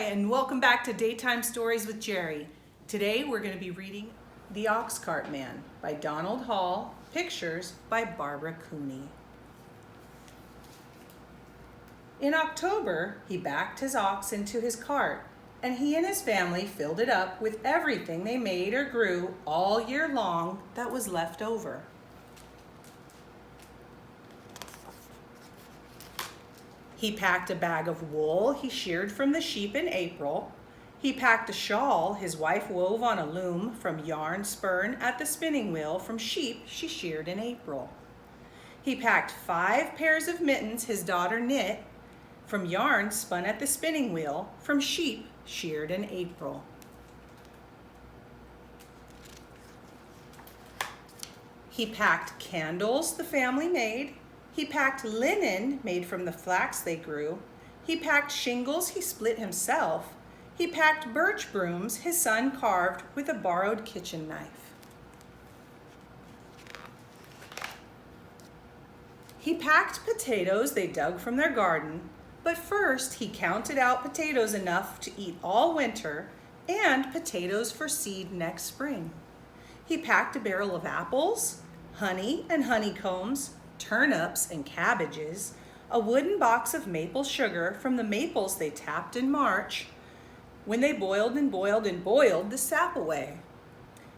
and welcome back to Daytime Stories with Jeri. Today we're going to be reading The Ox Cart Man by Donald Hall, pictures by Barbara Cooney. In October, he backed his ox into his cart, and he and his family filled it up with everything they made or grew all year long that was left over. He packed a bag of wool he sheared from the sheep in April. He packed a shawl his wife wove on a loom from yarn spun at the spinning wheel from sheep she sheared in April. He packed 5 pairs of mittens his daughter knit from yarn spun at the spinning wheel from sheep sheared in April. He packed candles the family made. He packed linen made from the flax they grew. He packed shingles he split himself. He packed birch brooms his son carved with a borrowed kitchen knife. He packed potatoes they dug from their garden, but first he counted out potatoes enough to eat all winter and potatoes for seed next spring. He packed a barrel of apples, honey and honeycombs, turnips and cabbages, a wooden box of maple sugar from the maples they tapped in March when they boiled and boiled and boiled the sap away.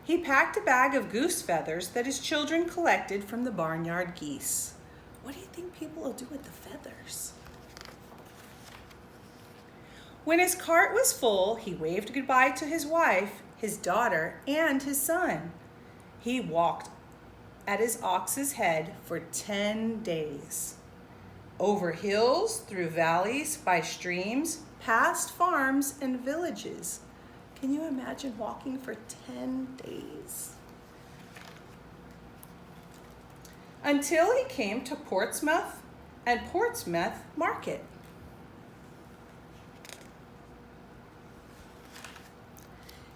He packed a bag of goose feathers that his children collected from the barnyard geese. What do you think people will do with the feathers? When his cart was full, he waved goodbye to his wife, his daughter, and his son. He walked at his ox's head for 10 days. Over hills, through valleys, by streams, past farms and villages. Can you imagine walking for 10 days? Until he came to Portsmouth and Portsmouth Market.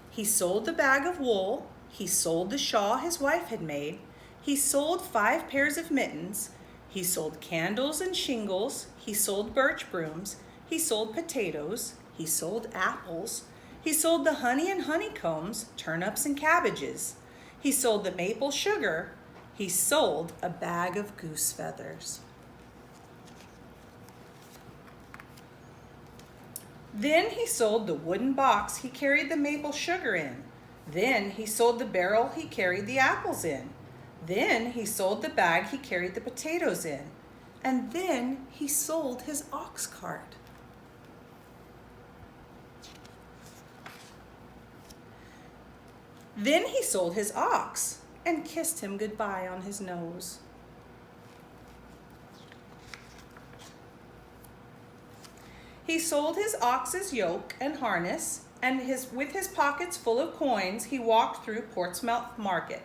He sold the bag of wool. He sold the shawl his wife had made. He sold 5 pairs of mittens. He sold candles and shingles. He sold birch brooms. He sold potatoes. He sold apples. He sold the honey and honeycombs, turnips and cabbages. He sold the maple sugar. He sold a bag of goose feathers. Then he sold the wooden box he carried the maple sugar in. Then he sold the barrel he carried the apples in. Then he sold the bag he carried the potatoes in. And then he sold his ox cart. Then he sold his ox and kissed him goodbye on his nose. He sold his ox's yoke and harness, and with his pockets full of coins, he walked through Portsmouth Market.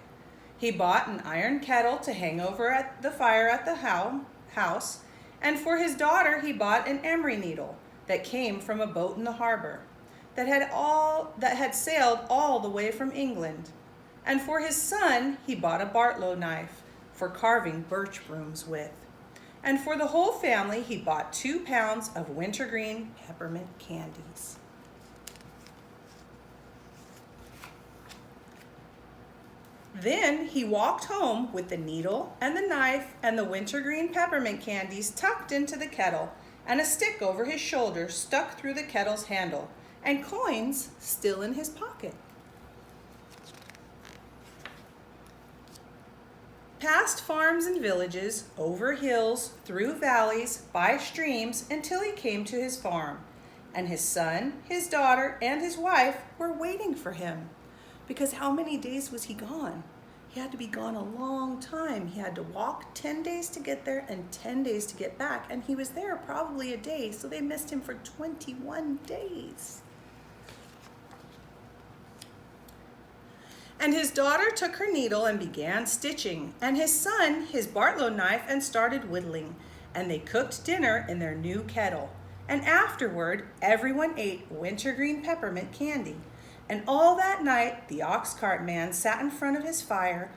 He bought an iron kettle to hang over at the fire at the house, and for his daughter he bought an emery needle that came from a boat in the harbor that had sailed all the way from England. And for his son he bought a Bartlow knife for carving birch brooms with. And for the whole family he bought 2 pounds of wintergreen peppermint candies. Then he walked home with the needle and the knife and the wintergreen peppermint candies tucked into the kettle and a stick over his shoulder stuck through the kettle's handle and coins still in his pocket. Past farms and villages, over hills, through valleys, by streams, until he came to his farm. And his son, his daughter, and his wife were waiting for him. Because how many days was he gone? He had to be gone a long time. He had to walk 10 days to get there and 10 days to get back. And he was there probably a day, so they missed him for 21 days. And his daughter took her needle and began stitching, and his son his Bartlow knife and started whittling. And they cooked dinner in their new kettle. And afterward, everyone ate wintergreen peppermint candy. And all that night, the ox cart man sat in front of his fire,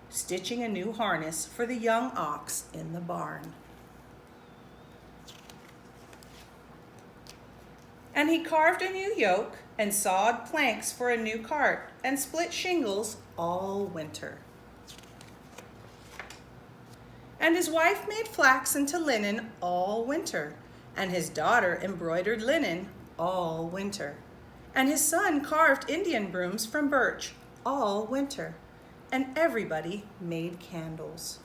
stitching a new harness for the young ox in the barn. And he carved a new yoke and sawed planks for a new cart and split shingles all winter. And his wife made flax into linen all winter, and his daughter embroidered linen all winter. And his son carved Indian brooms from birch all winter, and everybody made candles.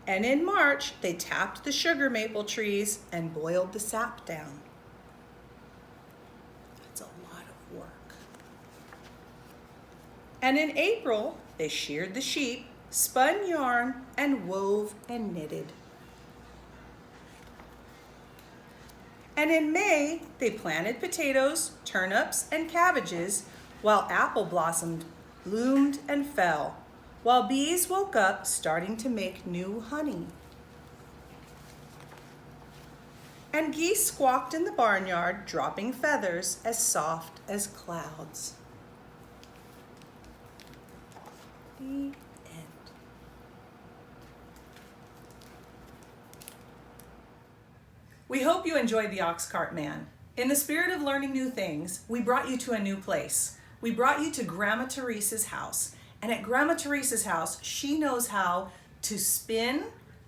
And in March, they tapped the sugar maple trees and boiled the sap down. That's a lot of work. And in April, they sheared the sheep, spun yarn, and wove and knitted. And in May, they planted potatoes, turnips, and cabbages, while apple blossomed, bloomed, and fell, while bees woke up, starting to make new honey. And geese squawked in the barnyard, dropping feathers as soft as clouds. The end. We hope you enjoyed The Ox Cart Man. In the spirit of learning new things, we brought you to a new place. We brought you to Grandma Therese's house. And at Grandma Therese's house, she knows how to spin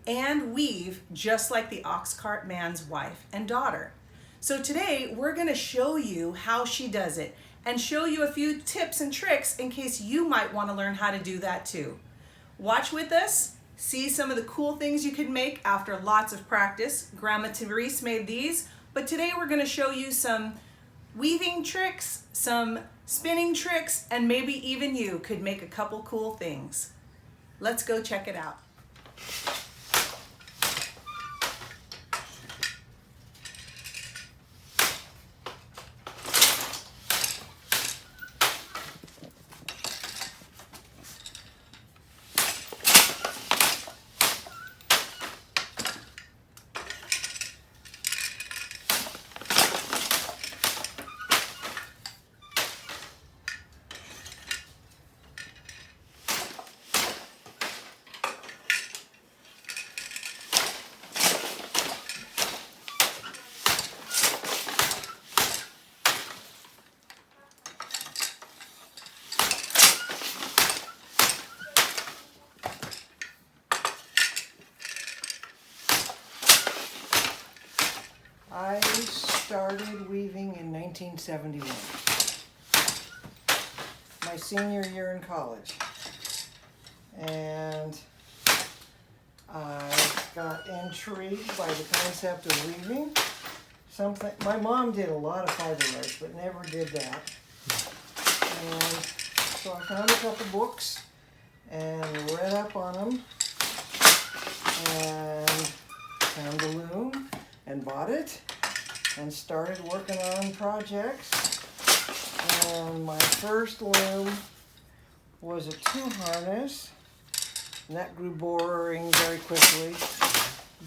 and weave just like the Ox Cart Man's wife and daughter. So today, we're gonna show you how she does it and show you a few tips and tricks in case you might wanna learn how to do that too. Watch with us. See some of the cool things you can make after lots of practice. Grandma Therese made these, but today we're going to show you some weaving tricks, some spinning tricks, and maybe even you could make a couple cool things. Let's go check it out. I started weaving in 1971, my senior year in college, and I got intrigued by the concept of weaving. My mom did a lot of fiber arts, but never did that. And so I found a couple books and read up on them and found a loom and bought it and started working on projects. And my first loom was a 2-harness, and that grew boring very quickly,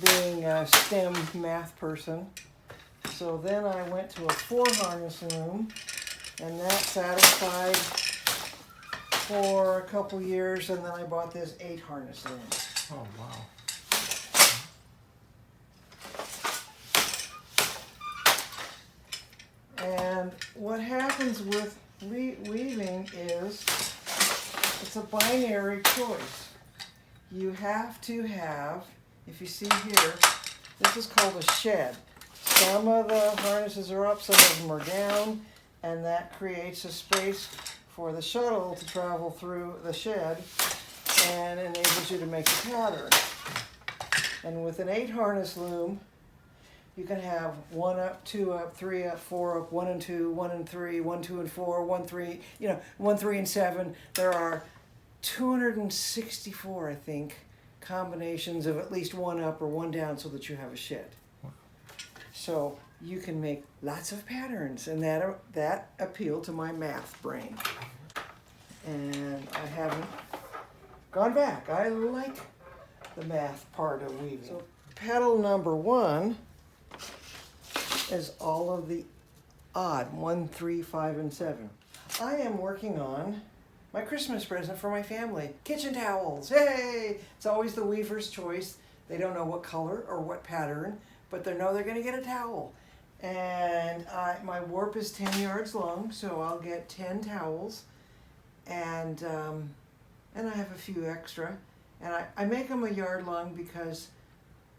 being a STEM math person. So then I went to a 4-harness loom, and that satisfied for a couple years, and then I bought this 8-harness loom. Oh, wow. And what happens with weaving is it's a binary choice. You have to have, if you see here, this is called a shed. Some of the harnesses are up, some of them are down, and that creates a space for the shuttle to travel through the shed and enables you to make a pattern. And with an 8-harness loom, you can have 1 up, 2 up, 3 up, 4 up, 1 and 2, 1 and 3, 1, 2 and 4, 1, 3, 1, 3 and 7. There are 264, I think, combinations of at least 1 up or 1 down so that you have a shed. So you can make lots of patterns, and that appealed to my math brain. And I haven't gone back. I like the math part of weaving. So petal number 1 is all of the odd 1, 3, 5, and 7. I am working on my Christmas present for my family. Kitchen towels, hey! It's always the weaver's choice. They don't know what color or what pattern, but they know they're going to get a towel. And my warp is 10 yards long, so I'll get 10 towels, and I have a few extra. And I make them a yard long because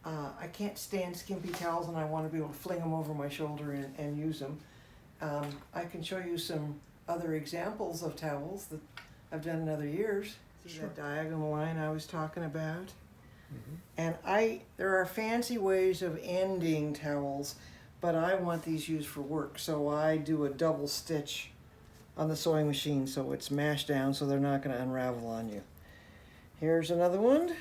I can't stand skimpy towels, and I want to be able to fling them over my shoulder and use them. I can show you some other examples of towels that I've done in other years. See that diagonal line I was talking about? And there are fancy ways of ending towels, but I want these used for work, so I do a double stitch on the sewing machine so it's mashed down so they're not going to unravel on you. Here's another one.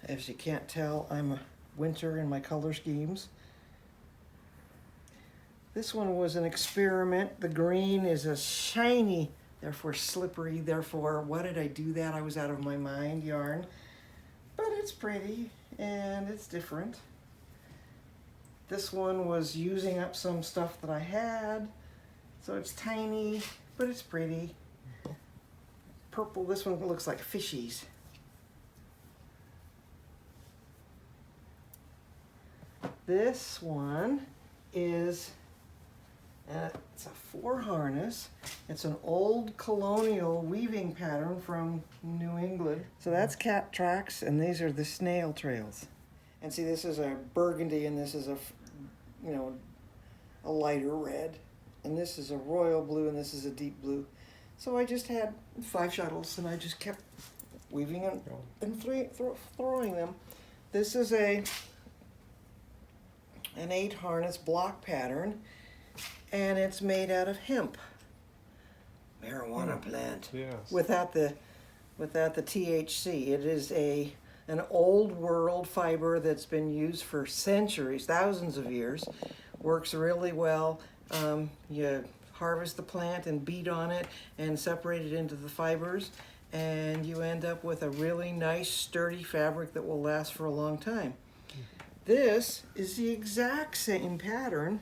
As you can't tell, I'm a winter in my color schemes. This one was an experiment. The green is a shiny, therefore slippery, therefore, why did I do that? I was out of my mind yarn. But it's pretty and it's different. This one was using up some stuff that I had, so it's tiny, but it's pretty. Purple, this one looks like fishies. This one is, it's a 4 harness. It's an old colonial weaving pattern from New England. So that's cat tracks, and these are the snail trails. And see, this is a burgundy, and this is a lighter red, and this is a royal blue, and this is a deep blue. So I just had 5 shuttles, and I just kept weaving and throwing them. This is an 8 harness block pattern, and it's made out of hemp, marijuana plant. Yes. Without the THC. It is an old world fiber that's been used for centuries, thousands of years. Works really well. You harvest the plant and beat on it and separate it into the fibers, and you end up with a really nice sturdy fabric that will last for a long time. This is the exact same pattern,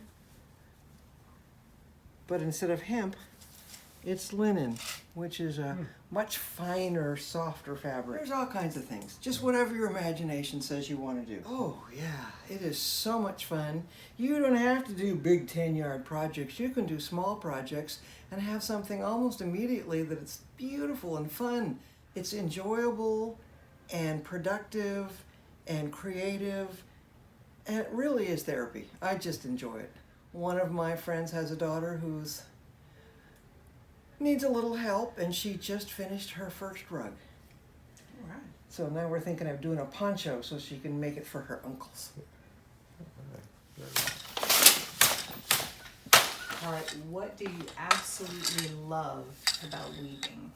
but instead of hemp, it's linen, which is a much finer, softer fabric. There's all kinds of things. Just whatever your imagination says you want to do. Oh yeah, it is so much fun. You don't have to do big 10-yard projects. You can do small projects and have something almost immediately that it's beautiful and fun. It's enjoyable and productive and creative, and it really is therapy. I just enjoy it. One of my friends has a daughter who's needs a little help, and she just finished her first rug. All right. So now we're thinking of doing a poncho so she can make it for her uncles. All right, what do you absolutely love about weaving?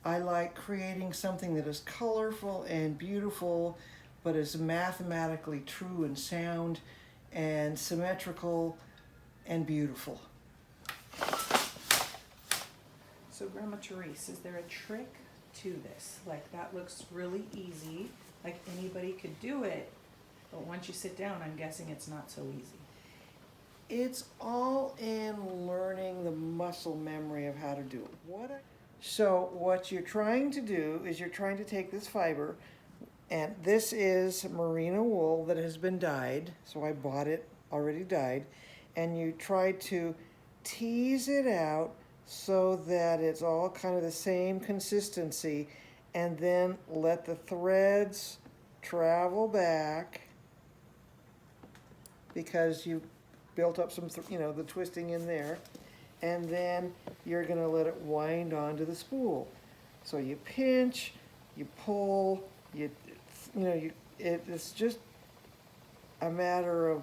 I like creating something that is colorful and beautiful, but is mathematically true and sound and symmetrical and beautiful. So Grandma Therese, is there a trick to this? Like, that looks really easy, like anybody could do it, but once you sit down, I'm guessing it's not so easy. It's all in learning the muscle memory of how to do it. So what you're trying to do is you're trying to take this fiber, and this is merino wool that has been dyed, so I bought it already dyed, and you try to tease it out so that it's all kind of the same consistency, and then let the threads travel back because you built up some, the twisting in there, and then you're going to let it wind onto the spool. So you pinch, you pull, it's just a matter of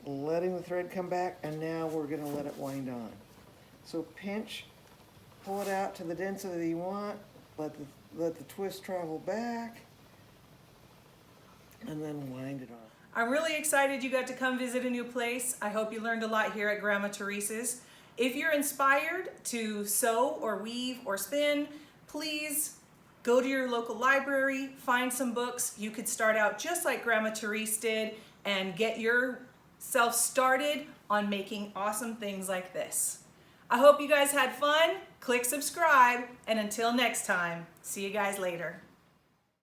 letting the thread come back, and now we're going to let it wind on. So pinch, pull it out to the density you want, let the twist travel back, and then wind it on. I'm really excited you got to come visit a new place. I hope you learned a lot here at Grandma Therese's. If you're inspired to sew or weave or spin, please go to your local library, find some books. You could start out just like Grandma Therese did and get yourself started on making awesome things like this. I hope you guys had fun. Click subscribe, and until next time, see you guys later.